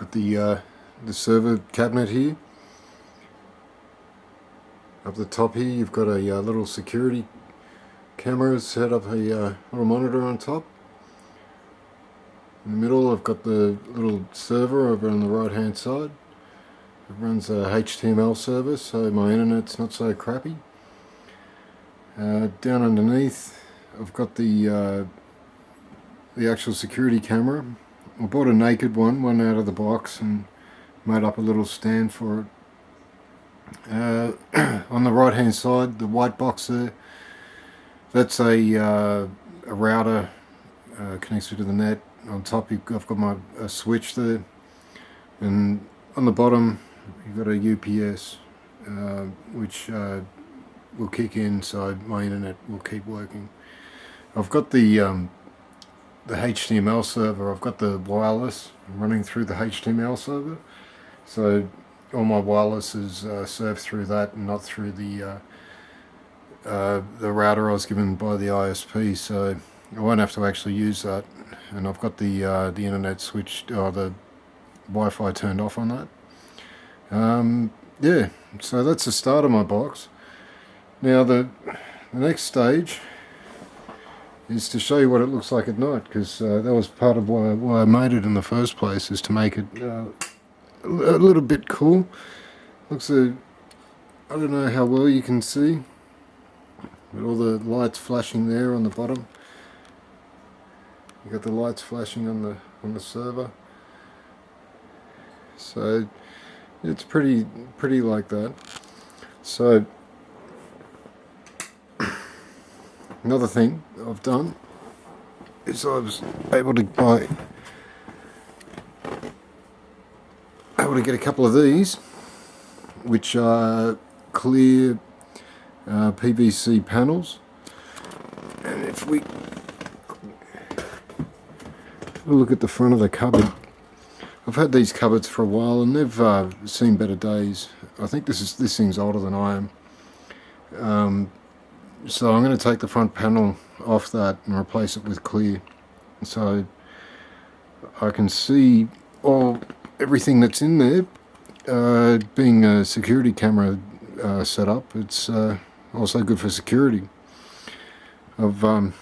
Got the server cabinet here. Up the top here you've got a little security camera set up, a little monitor on top. In the middle I've got the little server over on the right hand side. It runs a HTML server, so my internet's not so crappy. Down underneath I've got the actual security camera. I bought a naked one out of the box and made up a little stand for it. On the right hand side, the white box there, that's a router, connects to the net. On top I've got a switch there, and on the bottom you've got a UPS which will kick in so my internet will keep working. I've got the HTML server, I've got the wireless running through the HTML server, so all my wireless is served through that and not through the router I was given by the ISP, so I won't have to actually use that. And I've got the internet switched, or the Wi-Fi turned off on that. Yeah, so that's the start of my box. Now the next stage is to show you what it looks like at night, because that was part of why I made it in the first place, is to make it a little bit cool. Looks I don't know how well you can see, but all the lights flashing there on the bottom. You got the lights flashing on the server, so it's pretty like that. So another thing I've done is I was able to get a couple of these, which are clear PVC panels. And if we look at the front of the cupboard, I've had these cupboards for a while and they've seen better days. I think this thing's older than I am. So I'm going to take the front panel off that and replace it with clear, so I can see everything that's in there. Being a security camera set up, it's also good for security. I've got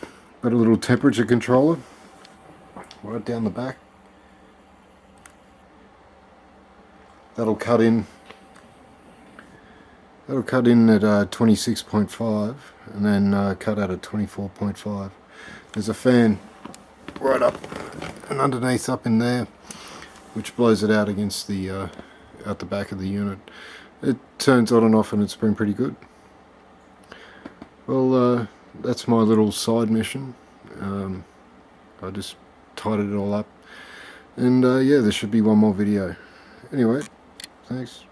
a little temperature controller right down the back. That'll cut in at 26.5 and then cut out at 24.5. There's a fan right up and underneath up in there, which blows it out against the out the back of the unit. It turns on and off and it's been pretty good. Well, that's my little side mission. I just tidied it all up, and yeah, there should be one more video. Anyway, thanks.